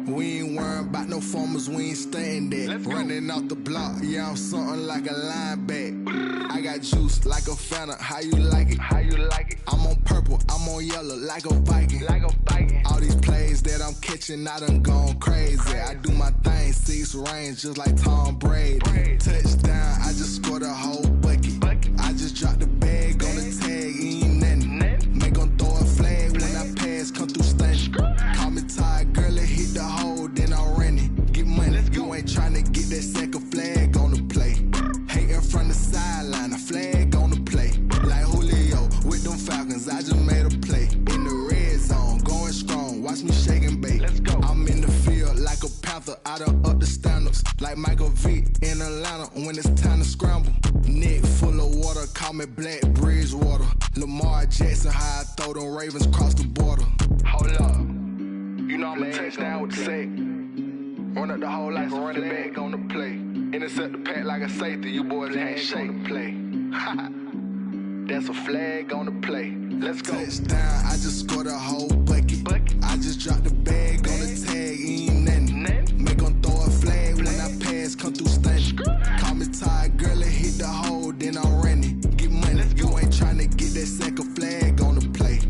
We ain't worrying about no formers, we ain't staying there. Running off the block, yeah, I'm something like a linebacker. I got juice like a Fanta, how you like it? I'm on purple, I'm on yellow, like a Viking. All these plays that I'm catching, I done gone crazy. I do my thing, 6 range, just like Tom Brady. Touchdown, I just scored a whole bucket. I just dropped the bag on the tag, ain't nothing. Make 'em throw a flag when I pass, come through stunning. Call me tired, girl, and hit the hole, then I'm running. Get money, you ain't tryna get that second flag on the play. Hating from the sideline, a flag on the play. Like Julio with them Falcons, I just made a play. In the red zone, going strong, watch me shake and bake. Let's go. I'm in the field like a Panther, I done up the standards. Like Michael Vick in Atlanta when it's time to scramble. Neck full of water, call me Black Bridgewater. Lamar Jackson, how I throw them Ravens cross the border. Hold up. You know I'm a touchdown with the sack. Run up the whole like a running back on the play. Intercept the pack like a safety. You boys ain't shake the play. That's a flag on the play. Let's go. Touchdown, I just scored a whole bucket. I just dropped the bag on the tag, ain't nothing. Make 'em throw a flag when I pass, come through stunning. Call me tired, girl, and hit the hole, then I'm running. Get money, you ain't tryna get that second flag on the play.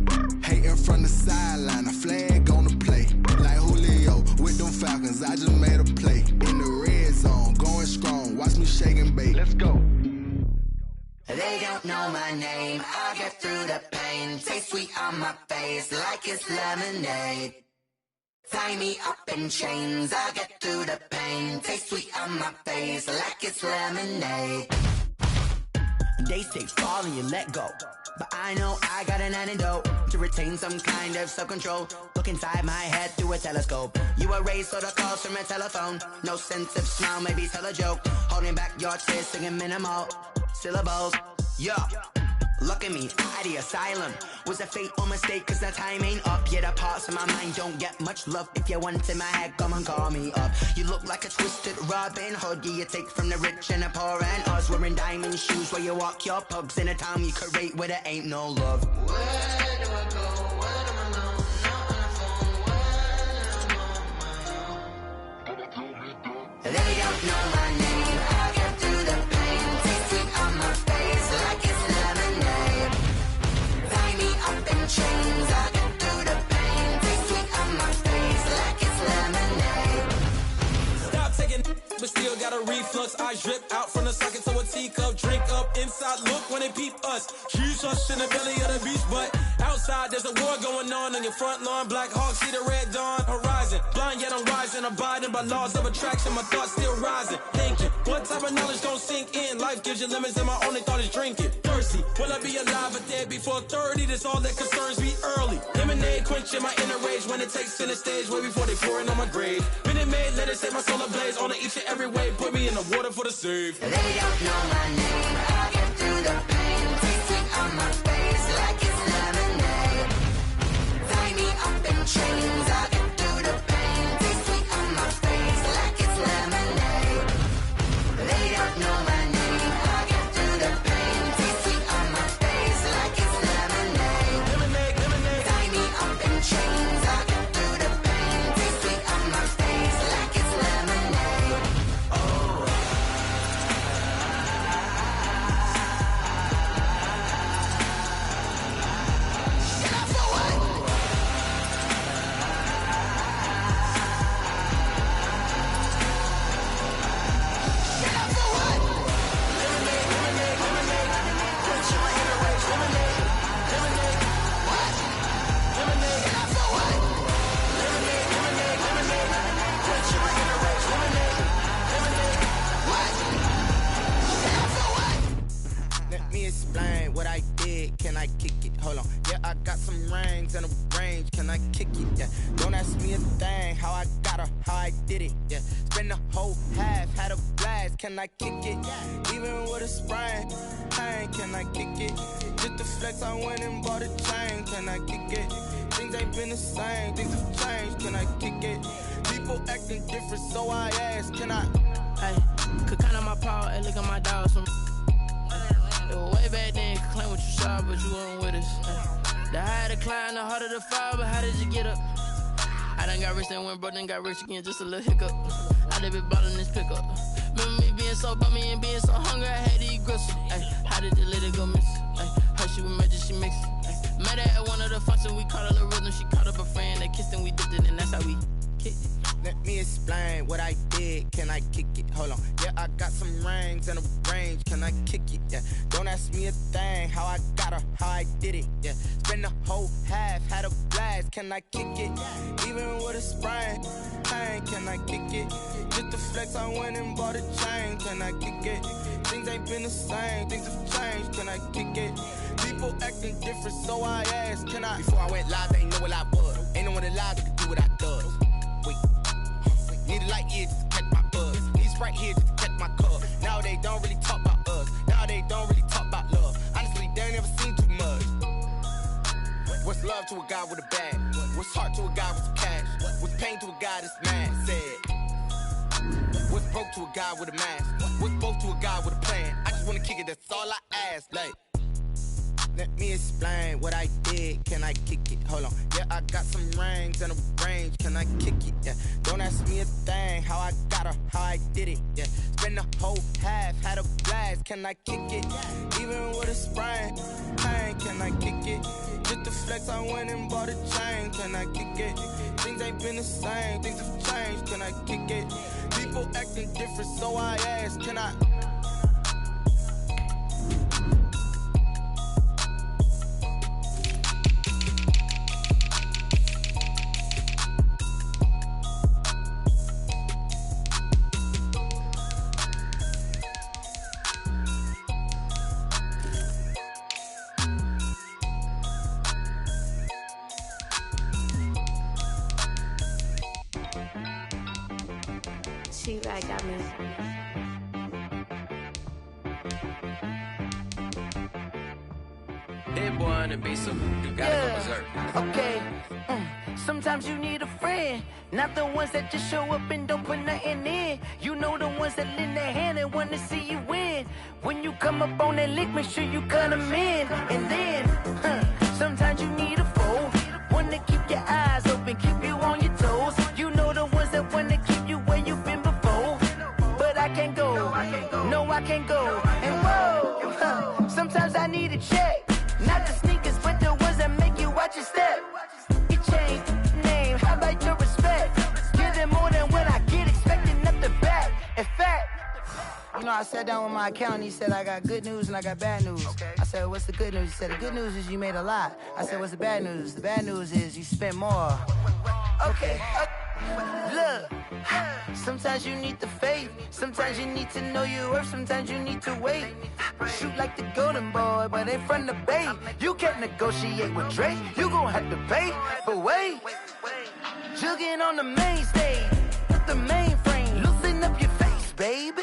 Hating from the sideline, a flag on the play. Like Julio with them shake and bake. Let's go. They don't know my name, I'll get through the pain. Taste sweet on my face like it's lemonade. Tie me up in chains, I'll get through the pain. Taste sweet on my face like it's lemonade. They say fall and you let go, but I know I got an antidote to retain some kind of self-control. Look inside my head through a telescope. You erase all the calls from a telephone. No sense of smile, maybe tell a joke. Holding back your tears, singing minimal syllables. Yeah, look at me, out the asylum. Was a fate or mistake, cause the time ain't up. Yet the parts of my mind don't get much love. If you want in my head, come and call me up. You look like a twisted Robin Hood. Yeah, you take from the rich and the poor and us. Wearing diamond shoes where you walk your pugs. In a town you could rate where there ain't no love. Where do I go? Where am I now? Not on the phone. Where am I on my own? They don't know my name. I'll get through the pain. Taste sweet on my face like it's lemonade. Tie me up in chains. I'll get through the pain. Taste sweet on my face like it's lemonade. Stop taking, but still got a reflux. I drip out from the socket to a teacup. Drink up inside, look when they peep us. Choose us in the belly of the beast, but outside there's a war going on your front lawn. Black Hawk, see the red dawn horizon. Blind yet I'm rising, abiding by laws of attraction. My thoughts still rising, thinking what type of knowledge don't sink in. Life gives you limits and my only thought is drinking. Thirsty, will I be alive or dead before 30? That's all that concerns me early. Lemonade quenching my inner rage when it takes center stage way before they pour it on my grave. Minute Maid, let it set my soul ablaze on each and every way. Put me in the water for the save. They don't know my name, I'll get through the pain. Taste sweet on my face like it's lemonade. Tie me up in chains, I'll get through the pain. Taste sweet on my face like it's lemonade. They don't know my name, I'll get through the pain. Taste sweet on my face like it's lemonade. Lemonade, lemonade. Tie me up in chains, I'll get through the pain. Taste sweet on my face like it's lemonade. Let me explain what I did. Can I kick it? Hold on. Yeah, I got some rings and a range. Can I kick it? Yeah. Don't ask me a thing. How I got her, how I did it. Yeah. Spend the whole half, had a blast. Can I kick it? Even with a sprain. Hey, can I kick it? Just the flex, I went and bought a chain. Can I kick it? Things ain't been the same. Things have changed. Can I kick it? People acting different, so I ask. Can I? Hey, could count on my power and look at my dogs from. Way back then, you could claim what you saw, but you weren't with us. The higher the climb, the harder the fall, but how did you get up? I done got rich, then went broke, then got rich again, just a little hiccup. I done been ballin' this pickup. Remember me being so bummy and being so hungry, I had to eat gristle. Ay, how did the lady go miss? Ay, how she was magic, she mixed. Met her at one of the functions, we caught a little rhythm, she caught up a friend, they kissed and we dipped it, and that's how we kicked it. Let me explain what I did. Can I kick it? Hold on. Yeah, I got some rings and a range. Can I kick it? Yeah. Don't ask me a thing. How I got her, how I did it. Yeah. Spend the whole half, had a blast. Can I kick it? Even with a sprain. Hey, can I kick it? Just the flex, I went and bought a chain. Can I kick it? Things ain't been the same. Things have changed. Can I kick it? People acting different, so I asked. Can I? Before I went live, they ain't know what I was. Ain't no one alive that could do what I does. Wait. Need a light year just to catch my buzz. Need Sprite here just to catch my cup. Now they don't really talk about us. Now they don't really talk about love. Honestly, they ain't never seen too much. What's love to a guy with a bag? What's heart to a guy with some cash? What's pain to a guy that's mad? Said. What's broke to a guy with a mask? What's both to a guy with a plan? I just wanna kick it, that's all I ask. Like. Let me explain what I did. Can I kick it? Hold on. Yeah, I got some rings and a range. Can I kick it? Yeah. Don't ask me a thing. How I got her, how I did it. Yeah. Spend the whole half, had a blast. Can I kick it? Even with a sprain. Hey, can I kick it? Just the flex, I went and bought a chain. Can I kick it? Things ain't been the same. Things have changed. Can I kick it? People acting different, so I ask. Can I? She got me. Hit boy on the beat, so you gotta go berserk. Okay. Sometimes you need a friend, not the ones that just show up and don't put nothing in. You know the ones that lend their hand and want to see you win. When you come up on that lick, make sure you cut them in. And then, sometimes you need a foe, one to keep your eyes open, keep you on your toes. You know the ones that want to keep you where you've been before. But I can't go, no I can't go. And whoa, sometimes I need a check, not the sneakers, but the ones that make you watch your step. Change name, how about your respect? Give them more than what I get, expecting up the back. In fact, you know, I sat down with my accountant, he said I got good news and I got bad news. I said, what's the good news? He said, the good news is you made a lot. I said, what's the bad news? The bad news is you spent more. Okay, look, sometimes you need the faith, sometimes you need to know your worth, sometimes you need to wait. Shoot like the golden boy, but ain't from the bay. You can't negotiate with Drake, you gon' have to pay. But wait, jugging on the main stage, the mainframe, loosen up your face, baby.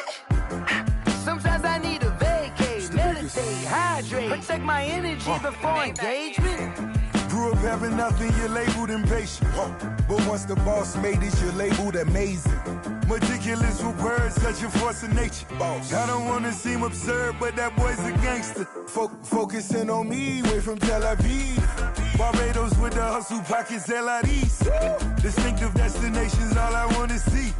Sometimes I need a vacate, meditate, hydrate, protect my energy before engagement. Grew up having nothing, you're labeled impatient. But once the boss made it, you're labeled amazing. Meticulous with words, such a force of nature. I don't wanna seem absurd, but that boy's a gangster. Focusing on me, way from Tel Aviv. Barbados with the hustle pockets, LIDs. Distinctive destinations, all I wanna see.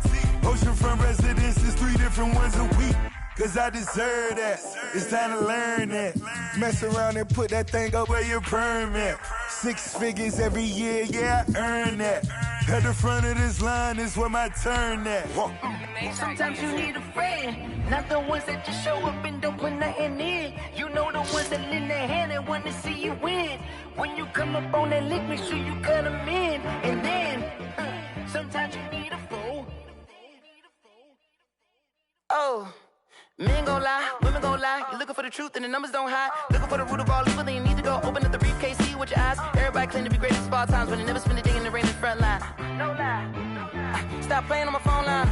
Oceanfront residences, 3 different ones a week. Cause I deserve that, it's time to learn that. Mess around and put that thing up where your permit. 6 figures every year, yeah, I earn that. At the front of this line is where my turn at. Sometimes you need a friend, not the ones that just show up and don't put nothing in. You know the ones that lend their hand and want to see you win. When you come up on that lick, make sure you cut them in. And then, sometimes you need a foe. Oh. Men gon' lie, women gon' lie. You're looking for the truth and the numbers don't hide. Looking for the root of all evil, then you need to go open up the briefcase, see with your eyes. Everybody claim to be greatest of all times, but they never spend a day in the rain in the front line. No lie. Stop playing on my phone line.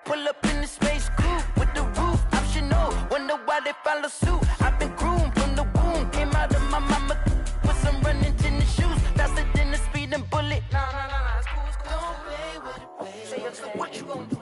Pull up in the space coupe with the roof optional. Wonder why they follow suit. I've been groomed from the womb. Came out of my mama with some running tennis shoes. Faster than the speeding bullet. Nah, it's cool. Don't play with it, play. Say, so what you gon' do?